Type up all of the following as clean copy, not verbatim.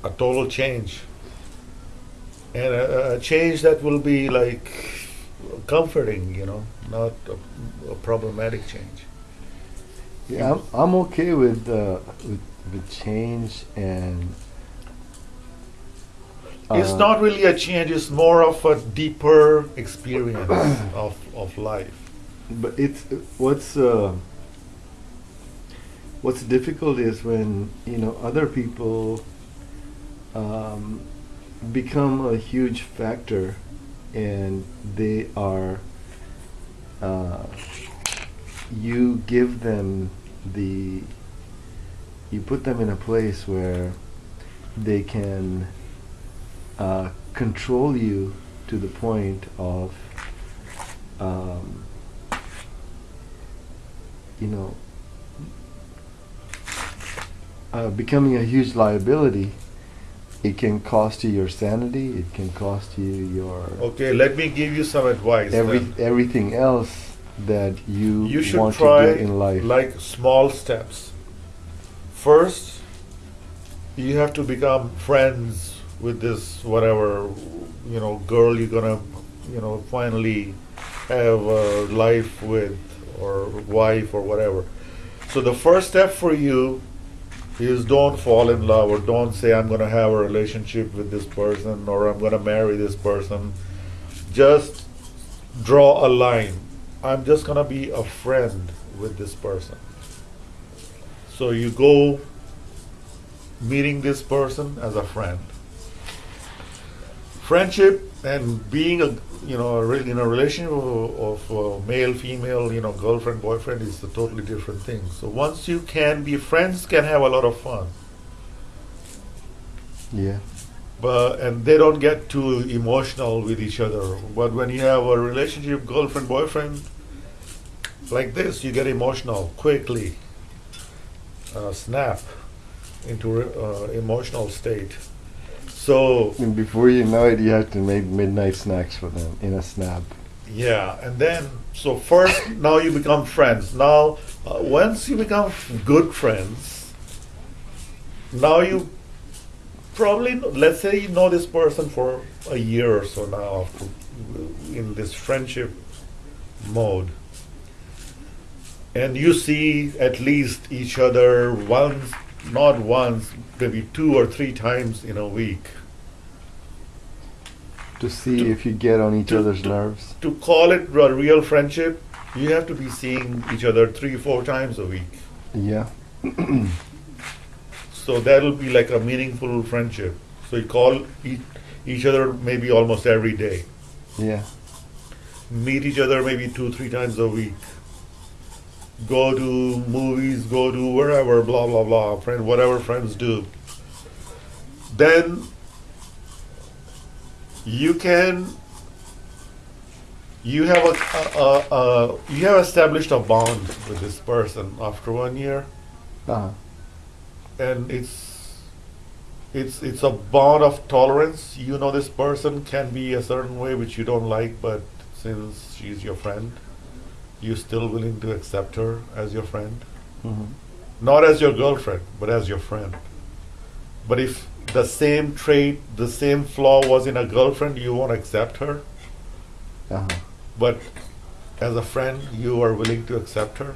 a total change, and a change that will be like comforting, not a problematic change. Yeah, I'm okay with change and It's uh, not really a change, it's more of a deeper experience of life. but it's what's difficult is when other people um, become a huge factor, and they are uh, you give them the you put them in a place where they can control you to the point of um, you know becoming a huge liability. It can cost you your sanity. It can cost you your Okay, let me give you some advice then. everything else that you You should want to do try in life. like small steps. First, you have to become friends with this whatever girl you're gonna finally have a life with, or wife or whatever. So the first step for you is don't fall in love, or don't say I'm gonna have a relationship with this person, or I'm gonna marry this person. Just draw a line. I'm just gonna be a friend with this person. So you go meeting this person as a friend. Friendship and being in a relationship of male, female, girlfriend, boyfriend is a totally different thing. So once you can be friends, can have a lot of fun, Yeah. and they don't get too emotional with each other. But when you have a relationship, girlfriend, boyfriend, like this, you get emotional quickly, snap into emotional state. So And before you know it, you have to make midnight snacks for them in a snap. yeah, and then so first now you become friends. Now once you become good friends, now you probably let's say you know this person for a year or so now in this friendship mode, and you see at least each other once, not once, maybe 2 or 3 times in a week. To see To- if you get on each to- other's to- nerves. To call it a real friendship, you have to be seeing each other 3, 4 times a week. Yeah. So that'll be like a meaningful friendship. So you call each other maybe almost every day. Yeah. Meet each other maybe 2, 3 times a week. Go to movies, go to wherever, blah blah blah. Whatever friends do. Then you can you have you have established a bond with this person after 1 year, Uh-huh. and it's a bond of tolerance. You know this person can be a certain way which you don't like, but since she's your friend, you're still willing to accept her as your friend, Hmm. not as your girlfriend, but as your friend. But if the same trait, the same flaw was in a girlfriend, you won't accept her. Uh-huh. But as a friend, you are willing to accept her.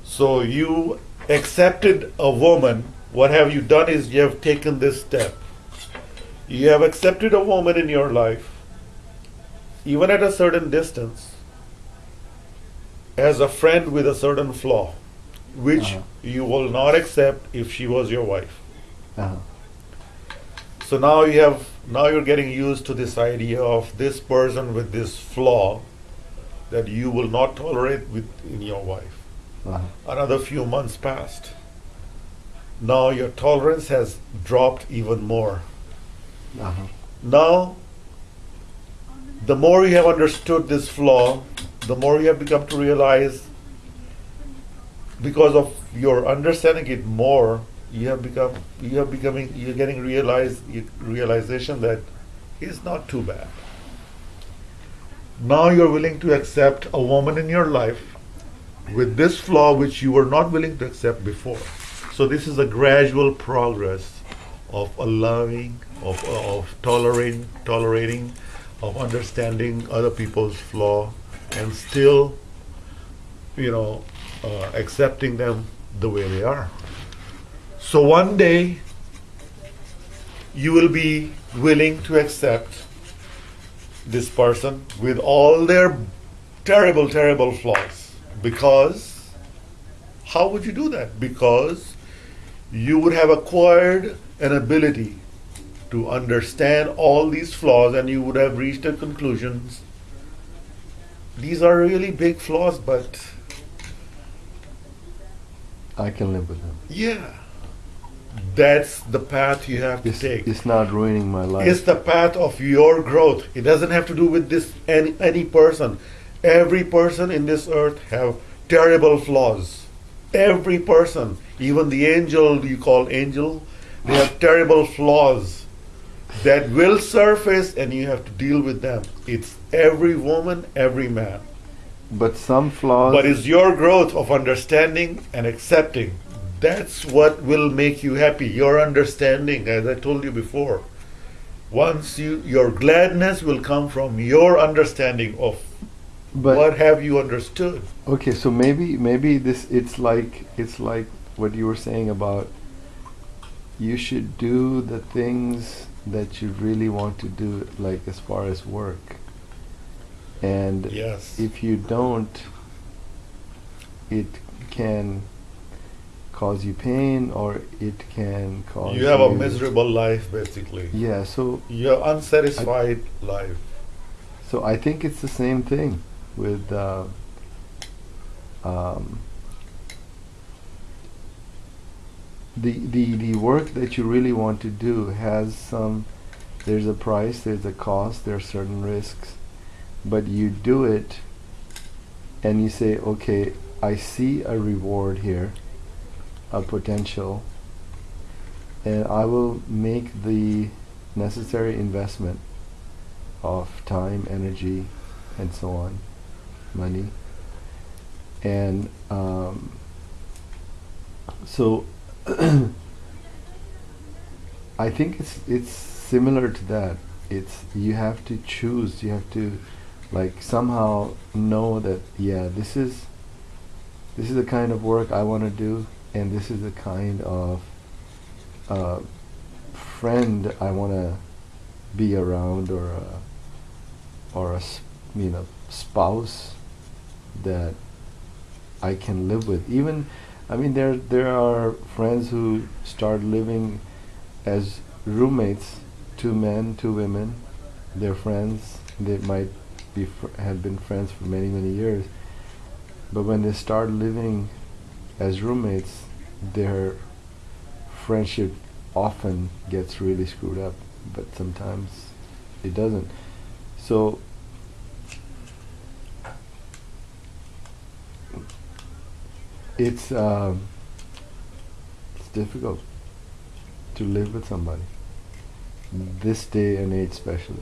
So you accepted a woman. What have you done is you have taken this step. You have accepted a woman in your life, even at a certain distance, as a friend with a certain flaw, which Uh-huh. you will not accept if she was your wife. Uh-huh. So now you're getting used to this idea of this person with this flaw that you will not tolerate in your wife. Uh-huh. Another few months passed. Now your tolerance has dropped even more. Uh-huh. Now, the more you have understood this flaw, the more you have become to realize, because of your understanding it more, you're getting realization that it's not too bad. Now you're willing to accept a woman in your life with this flaw which you were not willing to accept before. So this is a gradual progress of allowing, of tolerating, of understanding other people's flaw, and still, accepting them the way they are. So one day, you will be willing to accept this person with all their terrible, terrible flaws. Because, how would you do that? Because you would have acquired an ability to understand all these flaws, and you would have reached a conclusions. These are really big flaws, but I can live with them. yeah, that's the path you have to take. It's not ruining my life. It's the path of your growth. It doesn't have to do with this any person. Every person in this earth have terrible flaws. Every person, even the angel you call angel, they have terrible flaws that will surface, and you have to deal with them. It's every woman, every man. But some flaws. But it's your growth of understanding and accepting. That's what will make you happy. Your understanding, as I told you before. Once your gladness will come from your understanding of what have you understood. Okay, so maybe this it's like what you were saying about you should do the things that you really want to do, like as far as work. And yes, if you don't, it can cause you pain, or it can cause you have a miserable life, basically. Yeah, so your unsatisfied life. So I think it's the same thing with the work that you really want to do has some. There's a price, there's a cost, there are certain risks, but you do it, and you say, okay, I see a reward here, a potential, and I will make the necessary investment of time, energy, and so on, money, and so I think it's similar to that. It's you have to choose. You have to like somehow know that this is the kind of work I want to do, and this is the kind of friend I want to be around, or a spouse that I can live with. Even, I mean, there are friends who start living as roommates, 2 men, 2 women. They're friends. They might be have been friends for many, many years. But when they start living as roommates, their friendship often gets really screwed up, but sometimes it doesn't. So it's difficult to live with somebody this day and age, especially.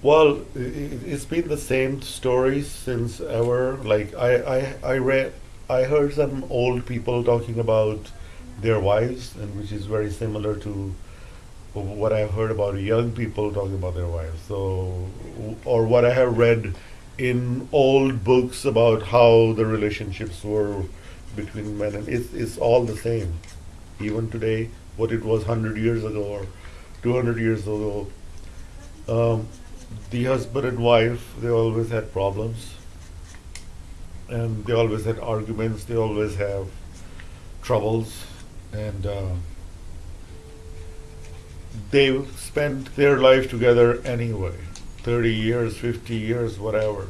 Well, it's been the same story since ever. Like I heard some old people talking about their wives, and which is very similar to what I've heard about young people talking about their wives. So, or what I have read in old books about how the relationships were between men, and it's all the same. Even today, what it was 100 years ago or 200 years ago, the husband and wife, they always had problems, and they always had arguments, they always have troubles, and they spent their life together anyway, 30 years, 50 years, whatever.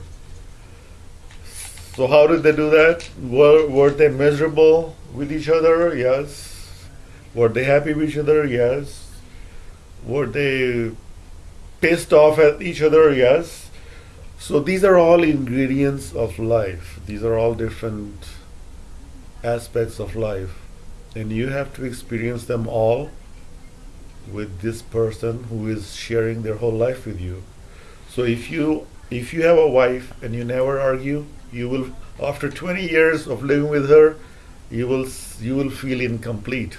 So how did they do that? Were they miserable with each other? Yes. Were they happy with each other? Yes. Were they pissed off at each other? Yes. So these are all ingredients of life. These are all different aspects of life. And you have to experience them all with this person who is sharing their whole life with you. So if you have a wife and you never argue, you will, after 20 years of living with her, you will feel incomplete.